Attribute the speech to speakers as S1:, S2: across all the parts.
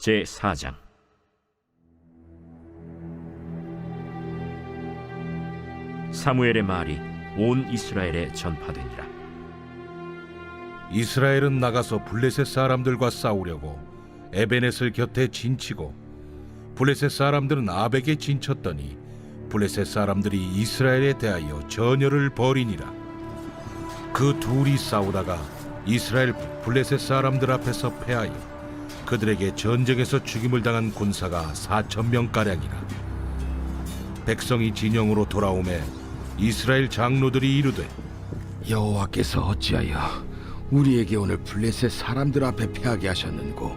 S1: 제4장. 사무엘의 말이 온 이스라엘에 전파되니라.
S2: 이스라엘은 나가서 블레셋 사람들과 싸우려고 에베넷을 곁에 진치고 블레셋 사람들은 아벡에 진쳤더니 블레셋 사람들이 이스라엘에 대하여 전열을 벌이니라. 그 둘이 싸우다가 이스라엘 블레셋 사람들 앞에서 패하여 그들에게 전쟁에서 죽임을 당한 군사가 4,000명가량이라. 백성이 진영으로 돌아오매 이스라엘 장로들이 이르되,
S3: 여호와께서 어찌하여 우리에게 오늘 블레셋 사람들 앞에 패하게 하셨는고,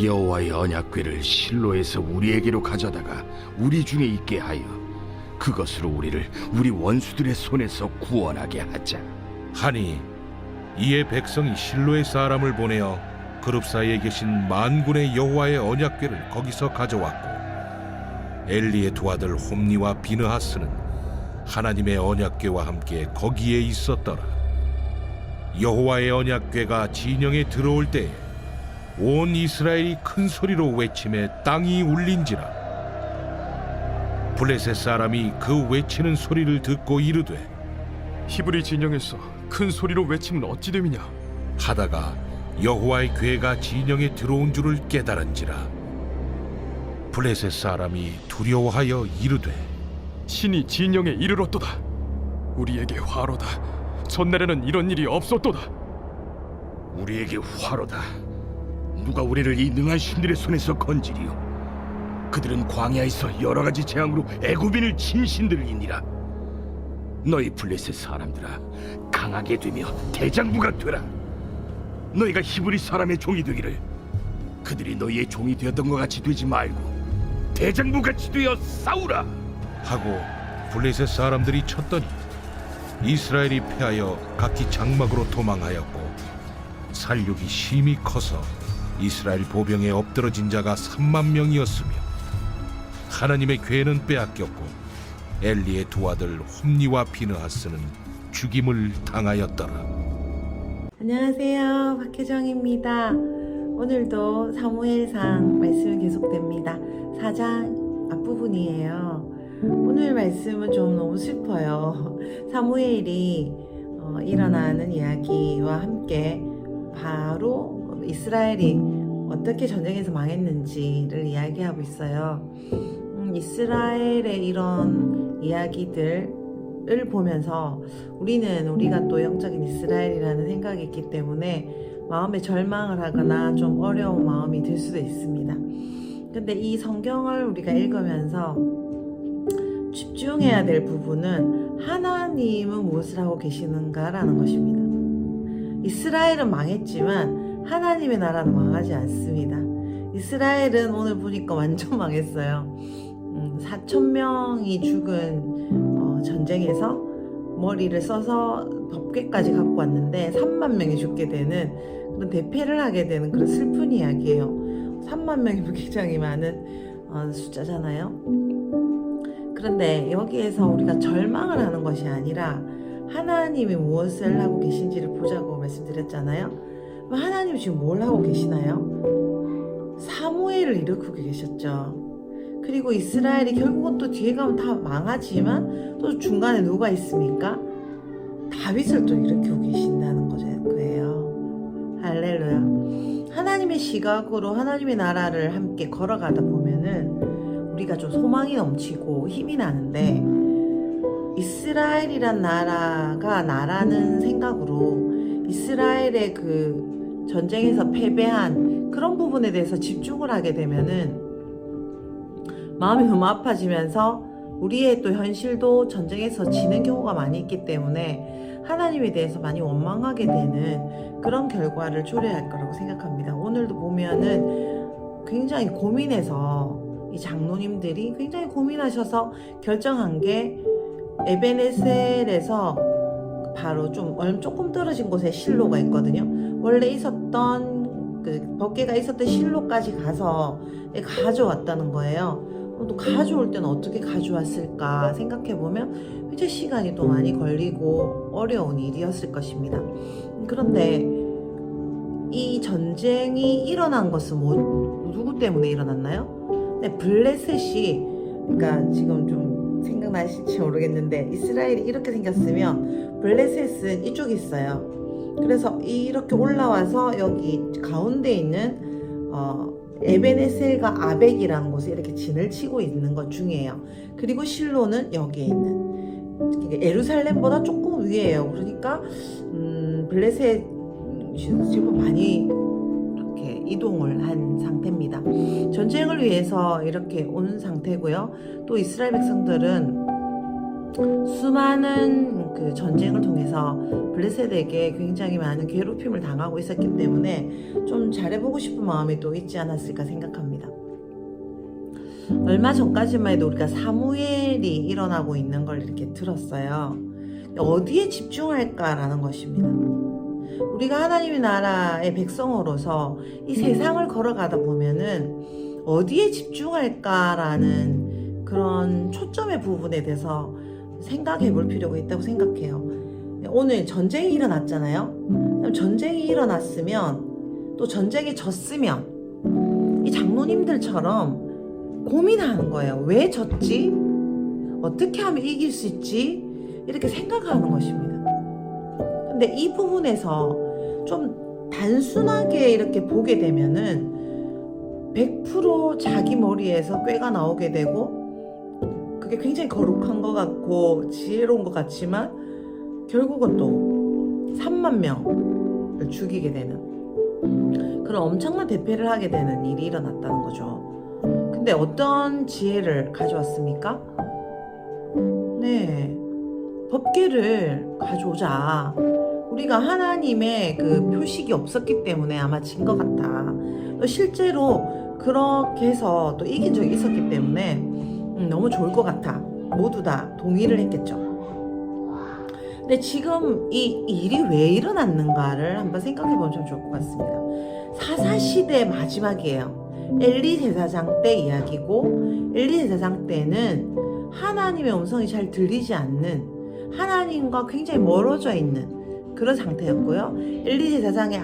S3: 여호와의 언약궤를 실로에서 우리에게로 가져다가 우리 중에 있게 하여 그것으로 우리를 우리 원수들의 손에서 구원하게 하자
S2: 하니 이에 백성이 실로의 사람을 보내어 그룹 사이에 계신 만군의 여호와의 언약궤를 거기서 가져왔고, 엘리의 두 아들 홈니와 비느하스는 하나님의 언약궤와 함께 거기에 있었더라. 여호와의 언약궤가 진영에 들어올 때에 온 이스라엘이 큰 소리로 외치매 땅이 울린지라. 블레셋 사람이 그 외치는 소리를 듣고 이르되,
S4: 히브리 진영에서 큰 소리로 외치면 어찌 됨이냐?
S2: 하다가 여호와의 궤가 진영에 들어온 줄을 깨달은지라. 블레셋 사람이 두려워하여 이르되,
S4: 신이 진영에 이르렀도다. 우리에게 화로다. 전날에는 이런 일이 없었도다.
S3: 우리에게 화로다. 누가 우리를 이 능한 신들의 손에서 건지리요? 그들은 광야에서 여러 가지 재앙으로 애굽인을 친 신들이니라. 너희 블레셋 사람들아, 강하게 되며 대장부가 되라. 너희가 히브리 사람의 종이 되기를 그들이 너희의 종이 되었던 것 같이 되지 말고 대장부같이 되어 싸우라
S2: 하고 블레셋 사람들이 쳤더니 이스라엘이 패하여 각기 장막으로 도망하였고, 살육이 심히 커서 이스라엘 보병에 엎드러진 자가 3만 명이었으며 하나님의 궤는 빼앗겼고 엘리의 두 아들 홈니와 비느하스는 죽임을 당하였더라.
S5: 안녕하세요, 박혜정입니다. 오늘도 사무엘상 말씀이 계속됩니다. 4장 앞부분이에요. 오늘 말씀은 좀 너무 슬퍼요. 사무엘이 일어나는 이야기와 함께 바로 이스라엘이 어떻게 전쟁에서 망했는지를 이야기하고 있어요. 이스라엘의 이런 이야기들을 보면서 우리가 또 영적인 이스라엘이라는 생각이 있기 때문에 마음에 절망을 하거나 좀 어려운 마음이 들 수도 있습니다. 근데 이 성경을 우리가 읽으면서 집중해야 될 부분은 하나님은 무엇을 하고 계시는가라는 것입니다. 이스라엘은 망했지만 하나님의 나라는 망하지 않습니다. 이스라엘은 오늘 보니까 완전 망했어요. 4,000명이 죽은 전쟁에서 머리를 써서 법궤까지 갖고 왔는데 3만 명이 죽게 되는 그런 대패를 하게 되는 그런 슬픈 이야기예요. 3만 명이면 굉장히 많은 숫자잖아요. 그런데 여기에서 우리가 절망을 하는 것이 아니라 하나님이 무엇을 하고 계신지를 보자고 말씀드렸잖아요. 그럼 하나님이 지금 뭘 하고 계시나요? 사무엘을 일으키고 계셨죠. 그리고 이스라엘이 결국은 또 뒤에 가면 다 망하지만 또 중간에 누가 있습니까? 다윗을 또 일으키고 계신다는 거예요. 할렐루야. 하나님의 시각으로 하나님의 나라를 함께 걸어가다 보면은 우리가 좀 소망이 넘치고 힘이 나는데, 이스라엘이란 나라가 나라는 생각으로 이스라엘의 그 전쟁에서 패배한 그런 부분에 대해서 집중을 하게 되면은 마음이 너무 아파지면서 우리의 또 현실도 전쟁에서 지는 경우가 많이 있기 때문에 하나님에 대해서 많이 원망하게 되는 그런 결과를 초래할 거라고 생각합니다. 오늘도 보면은 굉장히 고민해서 이 장로님들이 굉장히 고민하셔서 결정한 게 에베네셀에서 바로 조금 떨어진 곳에 실로가 있거든요. 원래 있었던 그 법궤가 있었던 실로까지 가서 가져왔다는 거예요. 또 가져올 때는 어떻게 가져왔을까 생각해보면 굉장히 시간이 또 많이 걸리고 어려운 일이었을 것입니다. 그런데 이 전쟁이 일어난 것은 누구 때문에 일어났나요? 네, 블레셋이, 그러니까 지금 좀 생각나실지 모르겠는데 이스라엘이 이렇게 생겼으면 블레셋은 이쪽에 있어요. 그래서 이렇게 올라와서 여기 가운데 있는 에베네셀과 아벡이라는 곳에 이렇게 진을 치고 있는 것 중이에요. 그리고 실로는 여기에 있는, 예루살렘보다 조금 위에요. 그러니까 블레셋이 지금 많이 이렇게 이동을 한 상태입니다. 전쟁을 위해서 이렇게 온 상태고요. 또 이스라엘 백성들은 수많은 그 전쟁을 통해서 블레셋에게 굉장히 많은 괴롭힘을 당하고 있었기 때문에 좀 잘해보고 싶은 마음이 또 있지 않았을까 생각합니다. 얼마 전까지만 해도 우리가 사무엘이 일어나고 있는 걸 이렇게 들었어요. 어디에 집중할까라는 것입니다. 우리가 하나님의 나라의 백성으로서 이 세상을 걸어가다 보면은 어디에 집중할까라는 그런 초점의 부분에 대해서 생각해 볼 필요가 있다고 생각해요. 오늘 전쟁이 일어났잖아요. 전쟁이 일어났으면 또 전쟁에 졌으면 이 장로님들처럼 고민하는 거예요. 왜 졌지? 어떻게 하면 이길 수 있지? 이렇게 생각하는 것입니다. 근데 이 부분에서 좀 단순하게 이렇게 보게 되면은 100% 자기 머리에서 꾀가 나오게 되고 그게 굉장히 거룩한 것 같고 지혜로운 것 같지만 결국은 또 3만 명을 죽이게 되는 그런 엄청난 대패를 하게 되는 일이 일어났다는 거죠. 근데 어떤 지혜를 가져왔습니까? 네, 법궤를 가져오자. 우리가 하나님의 그 표식이 없었기 때문에 아마 진 것 같다. 또 실제로 그렇게 해서 또 이긴 적이 있었기 때문에 너무 좋을 것 같아. 모두 다 동의를 했겠죠. 근데 지금 이 일이 왜 일어났는가를 한번 생각해 보면 좀 좋을 것 같습니다. 사사시대 마지막이에요. 엘리 제사장 때 이야기고, 엘리 제사장 때는 하나님의 음성이 잘 들리지 않는, 하나님과 굉장히 멀어져 있는 그런 상태였고요. 엘리 제사장의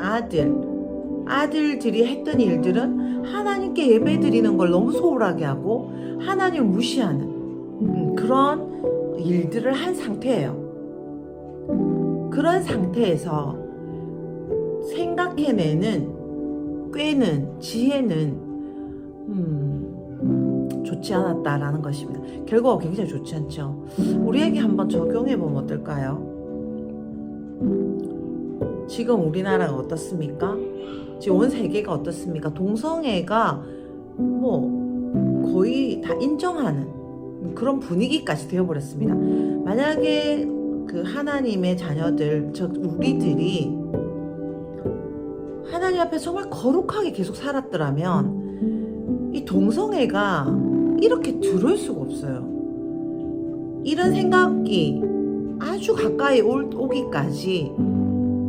S5: 아들들이 했던 일들은 하나님께 예배 드리는 걸 너무 소홀하게 하고 하나님을 무시하는 그런 일들을 한 상태예요. 그런 상태에서 생각해내는 꾀는, 지혜는 좋지 않았다라는 것입니다. 결과가 굉장히 좋지 않죠. 우리에게 한번 적용해보면 어떨까요? 지금 우리나라가 어떻습니까? 지금 온 세계가 어떻습니까? 동성애가 뭐 거의 다 인정하는 그런 분위기까지 되어버렸습니다. 만약에 그 하나님의 자녀들, 즉 우리들이 하나님 앞에 정말 거룩하게 계속 살았더라면 이 동성애가 이렇게 들어올 수가 없어요. 이런 생각이 아주 가까이 오기까지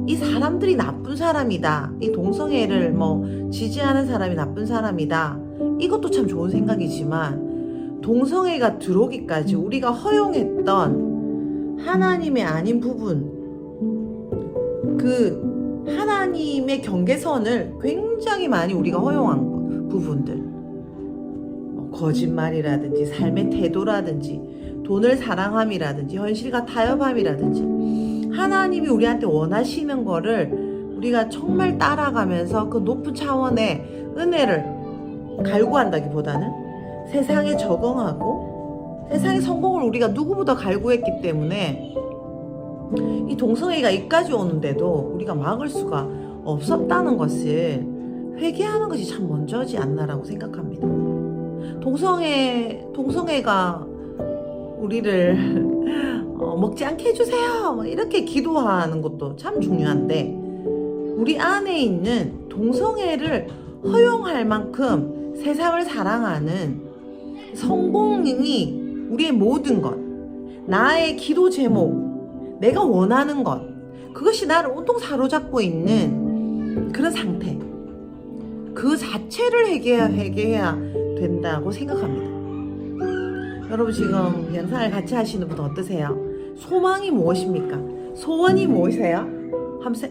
S5: 이 사람들이 나쁜 사람이다, 이 동성애를 뭐 지지하는 사람이 나쁜 사람이다, 이것도 참 좋은 생각이지만 동성애가 들어오기까지 우리가 허용했던 하나님의 아닌 부분, 그 하나님의 경계선을 굉장히 많이 우리가 허용한 부분들, 거짓말이라든지 삶의 태도라든지 돈을 사랑함이라든지 현실과 타협함이라든지 하나님이 우리한테 원하시는 거를 우리가 정말 따라가면서 그 높은 차원의 은혜를 갈구한다기보다는 세상에 적응하고 세상의 성공을 우리가 누구보다 갈구했기 때문에 이 동성애가 이까지 오는데도 우리가 막을 수가 없었다는 것을 회개하는 것이 참 먼저지 않나라고 생각합니다. 동성애가 우리를 먹지 않게 해주세요 이렇게 기도하는 것도 참 중요한데, 우리 안에 있는 동성애를 허용할 만큼 세상을 사랑하는 성공이 우리의 모든 것, 나의 기도 제목, 내가 원하는 것, 그것이 나를 온통 사로잡고 있는 그런 상태, 그 자체를 회개해야 된다고 생각합니다. 여러분 지금 영상을 같이 하시는 분 어떠세요? 소망이 무엇입니까? 소원이 무엇이세요?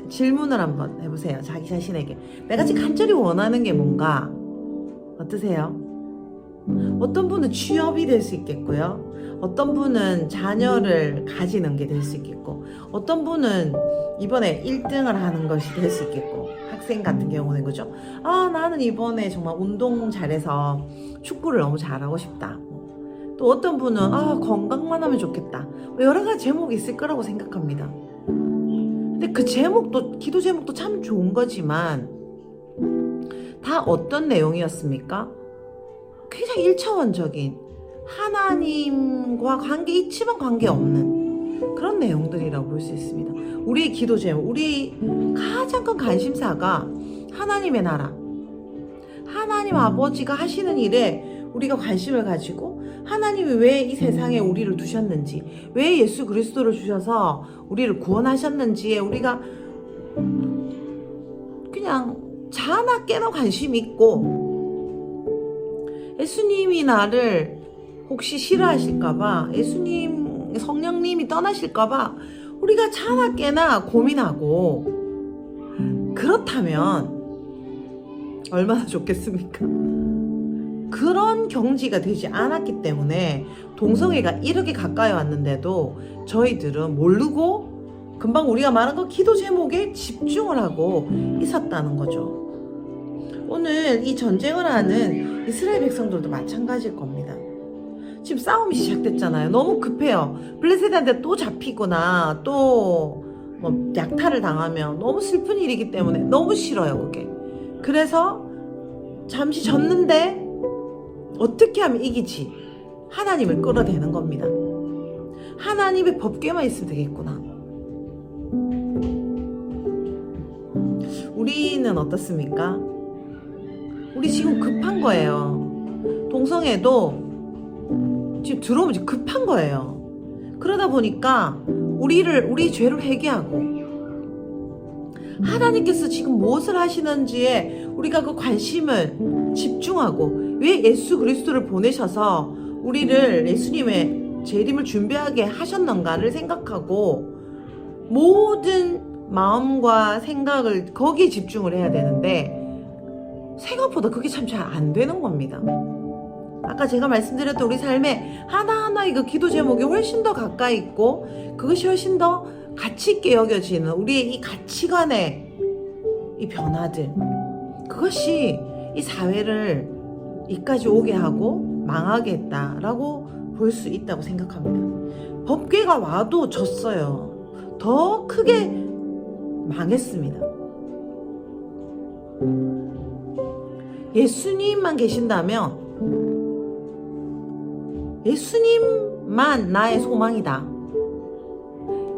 S5: 질문을 한번 해보세요. 자기 자신에게 내가 지금 간절히 원하는 게 뭔가? 어떠세요? 어떤 분은 취업이 될 수 있겠고요. 어떤 분은 자녀를 가지는 게 될 수 있겠고, 어떤 분은 이번에 1등을 하는 것이 될 수 있겠고, 학생 같은 경우는 그죠? 아, 나는 이번에 정말 운동 잘해서 축구를 너무 잘하고 싶다. 또 어떤 분은 아, 건강만 하면 좋겠다. 여러 가지 제목이 있을 거라고 생각합니다. 근데 그 제목도, 기도 제목도 참 좋은 거지만 다 어떤 내용이었습니까? 굉장히 1차원적인 하나님과 관계 있지만 관계없는 그런 내용들이라고 볼 수 있습니다. 우리의 기도 제목, 우리 가장 큰 관심사가 하나님의 나라, 하나님 아버지가 하시는 일에 우리가 관심을 가지고 하나님이 왜 이 세상에 우리를 두셨는지, 왜 예수 그리스도를 주셔서 우리를 구원하셨는지에 우리가 그냥 자나 깨나 관심이 있고, 예수님이 나를 혹시 싫어하실까봐, 예수님 성령님이 떠나실까봐 우리가 자나 깨나 고민하고, 그렇다면 얼마나 좋겠습니까? 그런 경지가 되지 않았기 때문에 동성애가 이렇게 가까이 왔는데도 저희들은 모르고 금방 우리가 말한 거 기도 제목에 집중을 하고 있었다는 거죠. 오늘 이 전쟁을 하는 이스라엘 백성들도 마찬가지일 겁니다. 지금 싸움이 시작됐잖아요. 너무 급해요. 블레셋한테 또 잡히거나 또 뭐 약탈을 당하면 너무 슬픈 일이기 때문에 너무 싫어요, 그게. 그래서 잠시 졌는데 어떻게 하면 이기지? 하나님을 끌어대는 겁니다. 하나님의 법궤만 있으면 되겠구나. 우리는 어떻습니까? 우리 지금 급한 거예요. 동성애도 지금 들어오면 지금 급한 거예요. 그러다 보니까 우리 죄를 회개하고 하나님께서 지금 무엇을 하시는지에 우리가 그 관심을 집중하고, 왜 예수 그리스도를 보내셔서 우리를 예수님의 재림을 준비하게 하셨는가를 생각하고 모든 마음과 생각을 거기에 집중을 해야 되는데 생각보다 그게 참 잘 안 되는 겁니다. 아까 제가 말씀드렸던 우리 삶에 하나하나 그 기도 제목이 훨씬 더 가까이 있고, 그것이 훨씬 더 가치 있게 여겨지는 우리의 이 가치관의 이 변화들, 그것이 이 사회를 이까지 오게 하고 망하게 했다라고 볼 수 있다고 생각합니다. 법궤가 와도 졌어요. 더 크게 망했습니다. 예수님만 계신다면, 예수님만 나의 소망이다.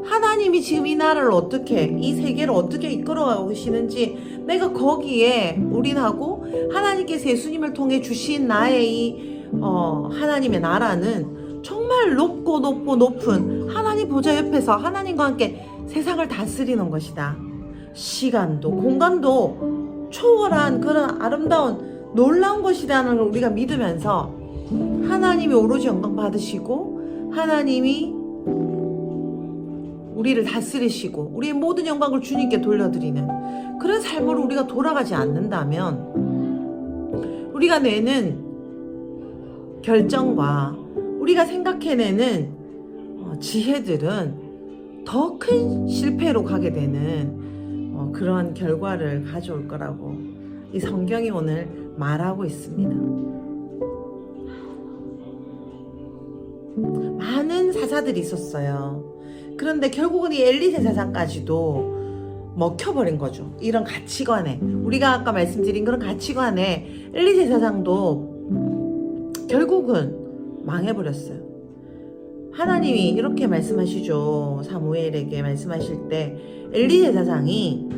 S5: 하나님이 지금 이 나라를 어떻게, 이 세계를 어떻게 이끌어가고 계시는지 내가 거기에 올인하고, 하나님께서 예수님을 통해 주신 나의 이 하나님의 나라는 정말 높고 높은 하나님 보좌 옆에서 하나님과 함께 세상을 다스리는 것이다. 시간도 공간도 초월한 그런 아름다운 놀라운 것이라는 걸 우리가 믿으면서 하나님이 오로지 영광 받으시고, 하나님이 우리를 다스리시고 우리의 모든 영광을 주님께 돌려드리는 그런 삶으로 우리가 돌아가지 않는다면, 우리가 내는 결정과 우리가 생각해내는 지혜들은 더 큰 실패로 가게 되는 그런 결과를 가져올 거라고 이 성경이 오늘 말하고 있습니다. 많은 사사들이 있었어요. 그런데 결국은 이 엘리 제사장까지도 먹혀버린 거죠. 이런 가치관에, 우리가 아까 말씀드린 그런 가치관에 엘리 제사장도 결국은 망해버렸어요. 하나님이 이렇게 말씀하시죠. 사무엘에게 말씀하실 때 엘리 제사장이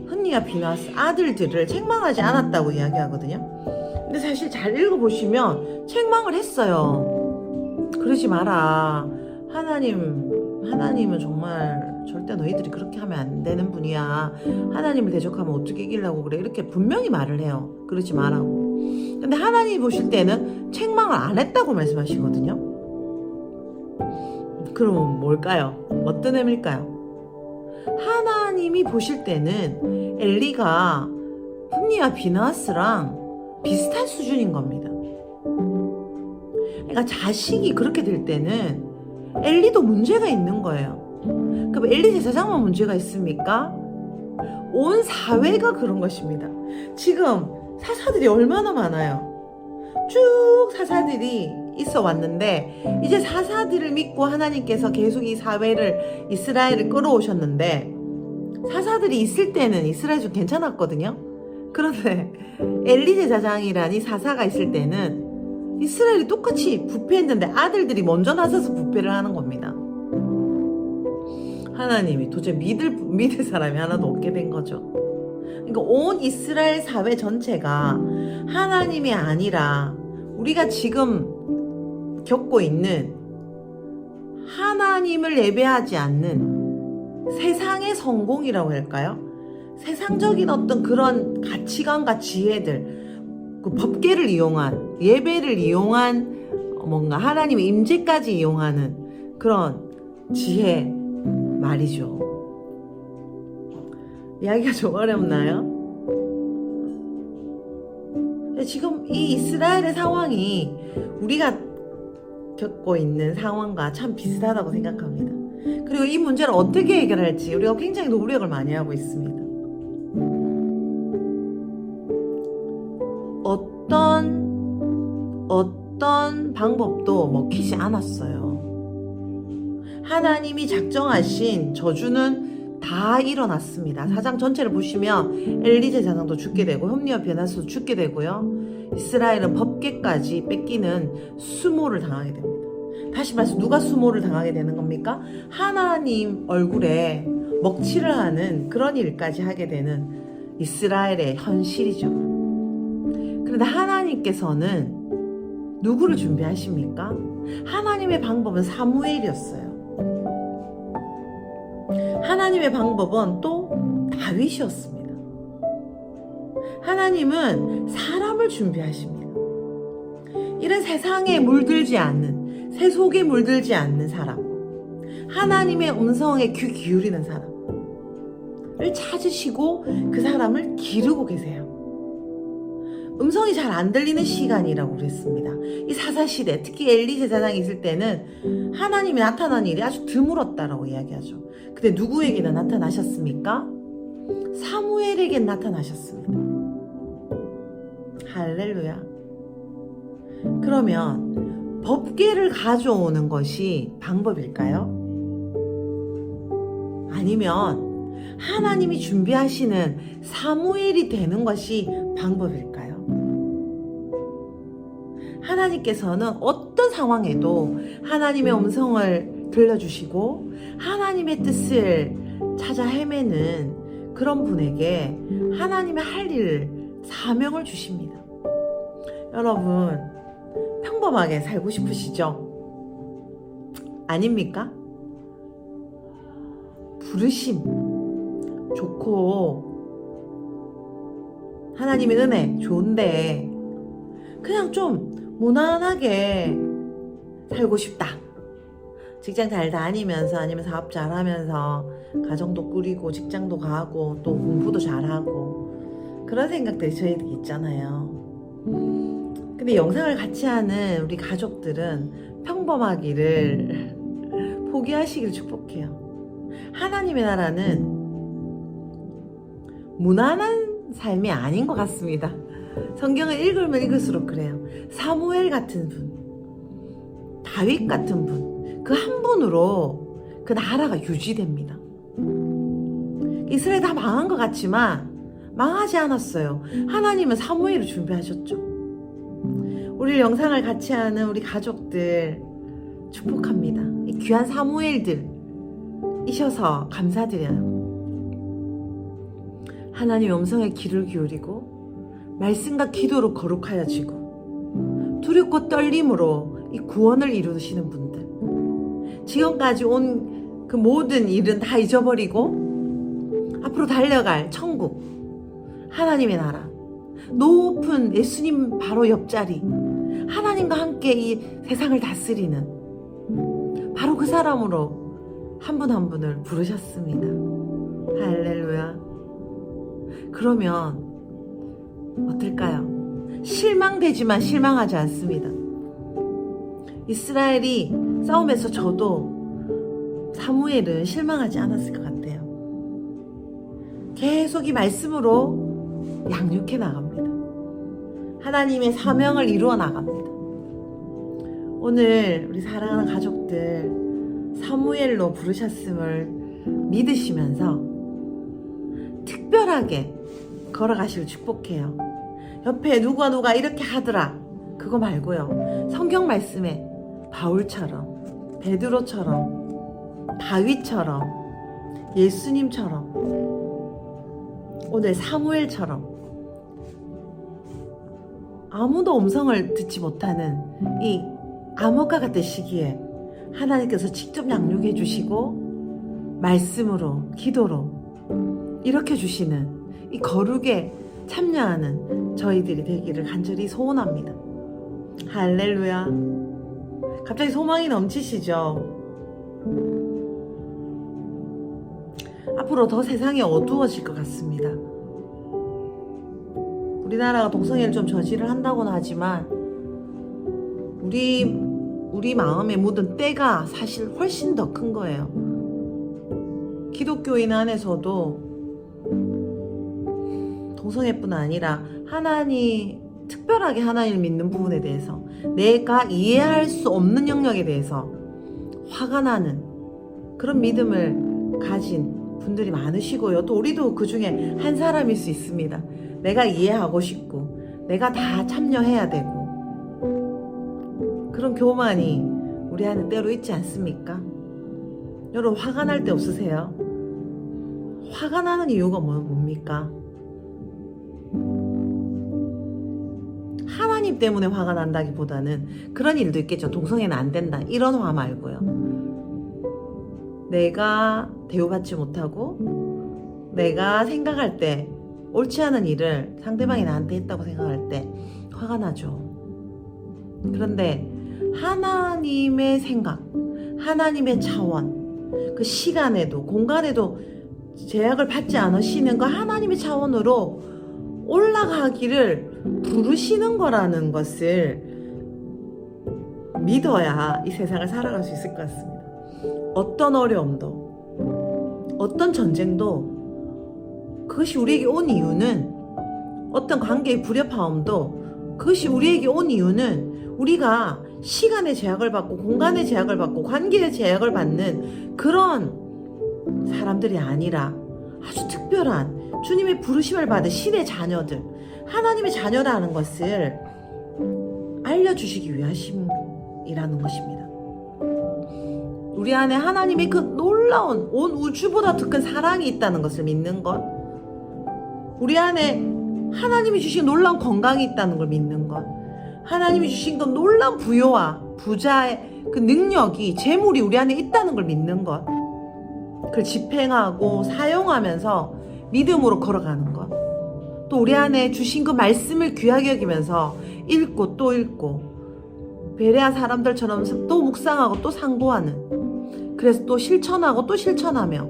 S5: 흠니와 비나스 아들들을 책망하지 않았다고 이야기하거든요. 근데 사실 잘 읽어보시면 책망을 했어요. 그러지 마라. 하나님은 정말 절대 너희들이 그렇게 하면 안 되는 분이야. 하나님을 대적하면 어떻게 이기려고 그래. 이렇게 분명히 말을 해요. 그러지 말라고. 근데 하나님이 보실 때는 책망을 안 했다고 말씀하시거든요. 그럼 뭘까요? 어떤 의미일까요? 하나님이 보실 때는 엘리가 흠니와 비나스랑 비슷한 수준인 겁니다. 그러니까 자식이 그렇게 될 때는 엘리도 문제가 있는 거예요. 그럼 엘리 제사장만 문제가 있습니까? 온 사회가 그런 것입니다. 지금 사사들이 얼마나 많아요. 쭉 사사들이 있어 왔는데 이제 사사들을 믿고 하나님께서 계속 이 사회를 이스라엘을 끌어오셨는데 사사들이 있을 때는 이스라엘이 좀 괜찮았거든요. 그런데 엘리 제사장이란 이 사사가 있을 때는 이스라엘이 똑같이 부패했는데 아들들이 먼저 나서서 부패를 하는 겁니다. 하나님이 도저히 믿을 사람이 하나도 없게 된 거죠. 그러니까 온 이스라엘 사회 전체가 하나님이 아니라 우리가 지금 겪고 있는 하나님을 예배하지 않는 세상의 성공이라고 할까요? 세상적인 어떤 그런 가치관과 지혜들, 그 법계를 이용한, 예배를 이용한 뭔가 하나님의 임재까지 이용하는 그런 지혜 말이죠. 이야기가 좀 어렵나요? 지금 이 이스라엘의 상황이 우리가 겪고 있는 상황과 참 비슷하다고 생각합니다. 그리고 이 문제를 어떻게 해결할지 우리가 굉장히 노력을 많이 하고 있습니다. 어떤 방법도 먹히지 않았어요. 하나님이 작정하신 저주는 다 일어났습니다. 사장 전체를 보시면 엘리 제사장도 죽게 되고 홈리와 베나스도 죽게 되고요. 이스라엘은 법궤까지 뺏기는 수모를 당하게 됩니다. 다시 말해서 누가 수모를 당하게 되는 겁니까? 하나님 얼굴에 먹칠을 하는 그런 일까지 하게 되는 이스라엘의 현실이죠. 그런데 하나님께서는 누구를 준비하십니까? 하나님의 방법은 사무엘이었어요. 하나님의 방법은 또 다윗이었습니다. 하나님은 사람을 준비하십니다. 이런 세상에 물들지 않는, 세속에 물들지 않는 사람, 하나님의 음성에 귀 기울이는 사람을 찾으시고 그 사람을 기르고 계세요. 음성이 잘 안 들리는 시간이라고 그랬습니다. 이 사사시대, 특히 엘리 제사장이 있을 때는 하나님이 나타난 일이 아주 드물었다라고 이야기하죠. 근데 누구에게나 나타나셨습니까? 사무엘에게 나타나셨습니다. 할렐루야. 그러면 법궤를 가져오는 것이 방법일까요? 아니면 하나님이 준비하시는 사무엘이 되는 것이 방법일까요? 하나님께서는 어떤 상황에도 하나님의 음성을 들려주시고 하나님의 뜻을 찾아 헤매는 그런 분에게 하나님의 할 일, 사명을 주십니다. 여러분, 평범하게 살고 싶으시죠? 아닙니까? 부르심 좋고 하나님의 은혜 좋은데 그냥 좀 무난하게 살고 싶다. 직장 잘 다니면서 아니면 사업 잘하면서 가정도 꾸리고 직장도 가고 또 공부도 잘하고 그런 생각들이 저희들 있잖아요. 근데 영상을 같이 하는 우리 가족들은 평범하기를 포기하시길 축복해요. 하나님의 나라는 무난한 삶이 아닌 것 같습니다. 성경을 읽으면 읽을수록 그래요. 사무엘 같은 분, 다윗 같은 분, 그 한 분으로 그 나라가 유지됩니다. 이스라엘 다 망한 것 같지만 망하지 않았어요. 하나님은 사무엘을 준비하셨죠. 우리 영상을 같이 하는 우리 가족들 축복합니다. 이 귀한 사무엘들이셔서 감사드려요. 하나님의 음성에 귀를 기울이고 말씀과 기도로 거룩하여지고 두렵고 떨림으로 이 구원을 이루시는 분들, 지금까지 온 그 모든 일은 다 잊어버리고 앞으로 달려갈 천국, 하나님의 나라, 높은 예수님 바로 옆자리, 하나님과 함께 이 세상을 다스리는 바로 그 사람으로 한 분 한 분을 부르셨습니다. 할렐루야. 그러면 어떨까요? 실망되지만 실망하지 않습니다. 이스라엘이 싸움에서 져도 사무엘은 실망하지 않았을 것 같아요. 계속 이 말씀으로 양육해 나갑니다. 하나님의 사명을 이루어 나갑니다. 오늘 우리 사랑하는 가족들 사무엘로 부르셨음을 믿으시면서 특별하게 걸어가시길 축복해요. 옆에 누가 이렇게 하더라 그거 말고요. 성경 말씀에 바울처럼, 베드로처럼, 다윗처럼, 예수님처럼, 오늘 사무엘처럼 아무도 음성을 듣지 못하는 이 암흑과 같은 시기에 하나님께서 직접 양육해 주시고 말씀으로, 기도로 일으켜 주시는 이 거룩에 참여하는 저희들이 되기를 간절히 소원합니다. 할렐루야. 갑자기 소망이 넘치시죠? 앞으로 더 세상이 어두워질 것 같습니다. 우리나라가 동성애를 좀 저지를 한다고는 하지만 우리 마음에 묻은 때가 사실 훨씬 더 큰 거예요. 기독교인 안에서도 동성애뿐 아니라 특별하게 하나님을 믿는 부분에 대해서 내가 이해할 수 없는 영역에 대해서 화가 나는 그런 믿음을 가진 분들이 많으시고요. 또 우리도 그 중에 한 사람일 수 있습니다. 내가 이해하고 싶고 내가 다 참여해야 되고 그런 교만이 우리 안에 때로 있지 않습니까? 여러분 화가 날 때 없으세요? 화가 나는 이유가 뭡니까? 하나님 때문에 화가 난다기보다는 그런 일도 있겠죠. 동성애는 안 된다 이런 화 말고요. 내가 대우받지 못하고 내가 생각할 때 옳지 않은 일을 상대방이 나한테 했다고 생각할 때 화가 나죠. 그런데 하나님의 생각, 하나님의 차원, 그 시간에도 공간에도 제약을 받지 않으시는 그 하나님의 차원으로 올라가기를 부르시는 거라는 것을 믿어야 이 세상을 살아갈 수 있을 것 같습니다. 어떤 어려움도, 어떤 전쟁도 그것이 우리에게 온 이유는, 어떤 관계의 불협화음도 그것이 우리에게 온 이유는 우리가 시간의 제약을 받고 공간의 제약을 받고 관계의 제약을 받는 그런 사람들이 아니라 아주 특별한 주님의 부르심을 받은 신의 자녀들, 하나님의 자녀라는 것을 알려주시기 위하심이라는 것입니다. 우리 안에 하나님의 그 놀라운 온 우주보다 더 큰 사랑이 있다는 것을 믿는 것, 우리 안에 하나님이 주신 놀라운 건강이 있다는 걸 믿는 것, 하나님이 주신 그 놀라운 부여와 부자의 그 능력이, 재물이 우리 안에 있다는 걸 믿는 것, 그걸 집행하고 사용하면서 믿음으로 걸어가는 것, 또 우리 안에 주신 그 말씀을 귀하게 여기면서 읽고 또 읽고 베레아 사람들처럼 또 묵상하고 또 상고하는, 그래서 또 실천하고 또 실천하며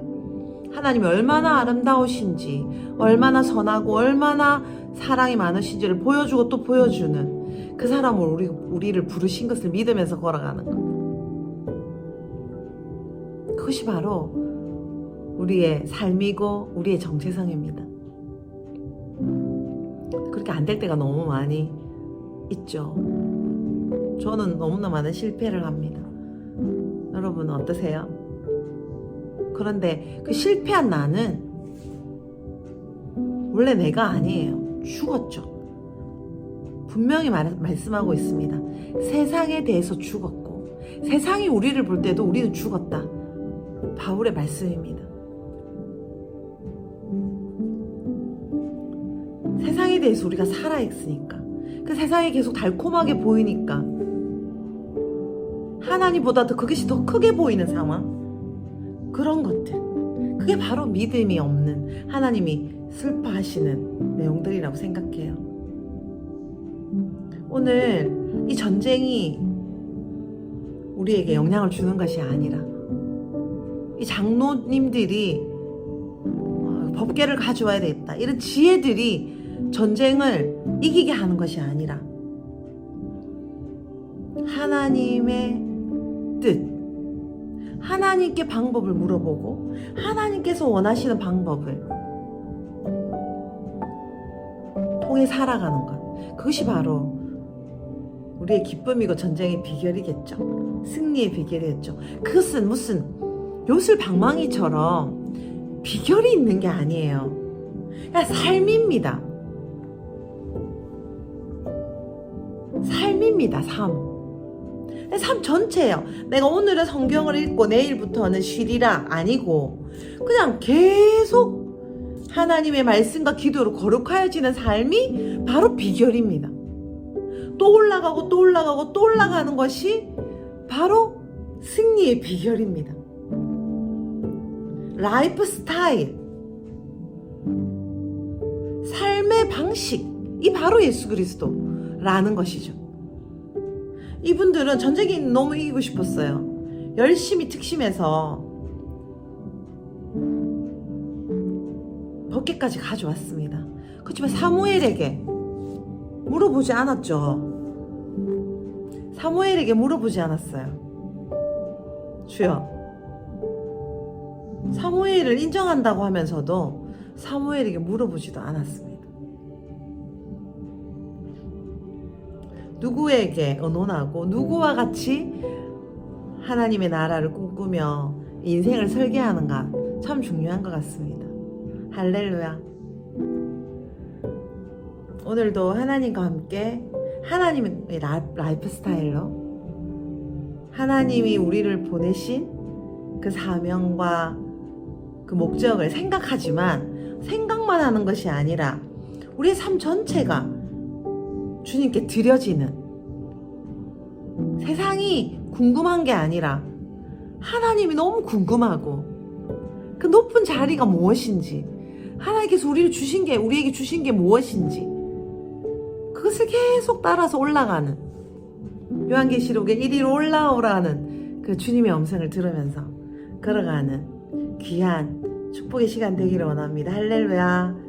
S5: 하나님이 얼마나 아름다우신지, 얼마나 선하고 얼마나 사랑이 많으신지를 보여주고 또 보여주는 그 사람으로 우리를 부르신 것을 믿으면서 걸어가는 것, 그것이 바로 우리의 삶이고 우리의 정체성입니다. 그렇게 안 될 때가 너무 많이 있죠. 저는 너무나 많은 실패를 합니다. 여러분은 어떠세요? 그런데 그 실패한 나는 원래 내가 아니에요. 죽었죠. 분명히 말씀하고 있습니다. 세상에 대해서 죽었고 세상이 우리를 볼 때도 우리는 죽었다. 바울의 말씀입니다. 세상에 대해서 우리가 살아있으니까, 그 세상이 계속 달콤하게 보이니까, 하나님보다 그것이 더 크게 보이는 상황, 그런 것들, 그게 바로 믿음이 없는, 하나님이 슬퍼하시는 내용들이라고 생각해요. 오늘 이 전쟁이 우리에게 영향을 주는 것이 아니라 이 장로님들이 법궤를 가져와야 되겠다, 이런 지혜들이 전쟁을 이기게 하는 것이 아니라 하나님의 뜻, 하나님께 방법을 물어보고 하나님께서 원하시는 방법을 통해 살아가는 것, 그것이 바로 우리의 기쁨이고 전쟁의 비결이겠죠. 승리의 비결이겠죠. 그것은 무슨 요술방망이처럼 비결이 있는 게 아니에요. 그냥 삶입니다. 삶입니다. 삶 전체예요. 내가 오늘은 성경을 읽고 내일부터는 쉬리라 아니고 그냥 계속 하나님의 말씀과 기도로 거룩하여지는 삶이 바로 비결입니다. 또 올라가고 또 올라가고 또 올라가는 것이 바로 승리의 비결입니다. 라이프 스타일, 삶의 방식이 바로 예수 그리스도라는 것이죠. 이분들은 전쟁이 너무 이기고 싶었어요. 열심히 특심해서 법궤까지 가져왔습니다. 그렇지만 사무엘에게 물어보지 않았죠. 사무엘에게 물어보지 않았어요. 주여, 사무엘을 인정한다고 하면서도 사무엘에게 물어보지도 않았습니다. 누구에게 의논하고 누구와 같이 하나님의 나라를 꿈꾸며 인생을 설계하는가 참 중요한 것 같습니다. 할렐루야. 오늘도 하나님과 함께 하나님의 라이프 스타일로 하나님이 우리를 보내신 그 사명과 그 목적을 생각하지만 생각만 하는 것이 아니라 우리의 삶 전체가 주님께 드려지는, 세상이 궁금한 게 아니라 하나님이 너무 궁금하고 그 높은 자리가 무엇인지, 하나님께서 우리에게 주신 게 무엇인지 그것을 계속 따라서 올라가는, 요한계시록에 이리로 올라오라는 그 주님의 음성을 들으면서 걸어가는 귀한 축복의 시간 되기를 원합니다. 할렐루야.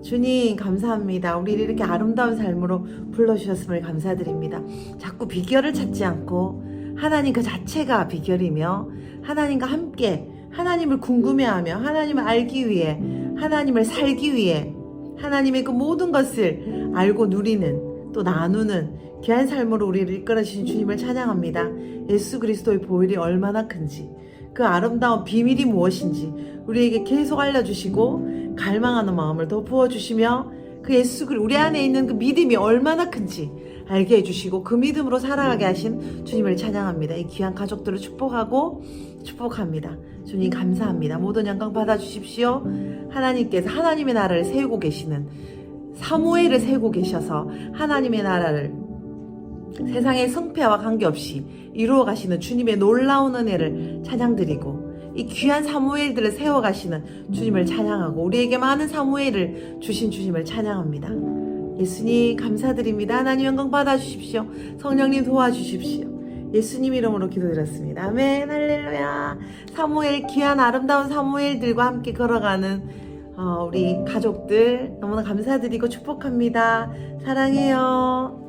S5: 주님 감사합니다. 우리를 이렇게 아름다운 삶으로 불러주셨음을 감사드립니다. 자꾸 비결을 찾지 않고 하나님 그 자체가 비결이며 하나님과 함께 하나님을 궁금해하며 하나님을 알기 위해, 하나님을 살기 위해 하나님의 그 모든 것을 알고 누리는, 또 나누는 귀한 삶으로 우리를 이끌어주신 주님을 찬양합니다. 예수 그리스도의 보혈이 얼마나 큰지, 그 아름다운 비밀이 무엇인지 우리에게 계속 알려주시고 갈망하는 마음을 더 부어주시며 그 우리 안에 있는 그 믿음이 얼마나 큰지 알게 해주시고 그 믿음으로 살아가게 하신 주님을 찬양합니다. 이 귀한 가족들을 축복합니다. 주님 감사합니다. 모든 영광 받아주십시오. 하나님께서 하나님의 나라를 세우고 계시는, 사무엘을 세우고 계셔서 하나님의 나라를 세상의 성패와 관계없이 이루어 가시는 주님의 놀라운 은혜를 찬양드리고, 이 귀한 사무엘들을 세워가시는 주님을 찬양하고 우리에게 많은 사무엘을 주신 주님을 찬양합니다. 예수님 감사드립니다. 하나님 영광 받아주십시오. 성령님 도와주십시오. 예수님 이름으로 기도드렸습니다. 아멘. 할렐루야. 사무엘, 귀한 아름다운 사무엘들과 함께 걸어가는 우리 가족들 너무나 감사드리고 축복합니다. 사랑해요.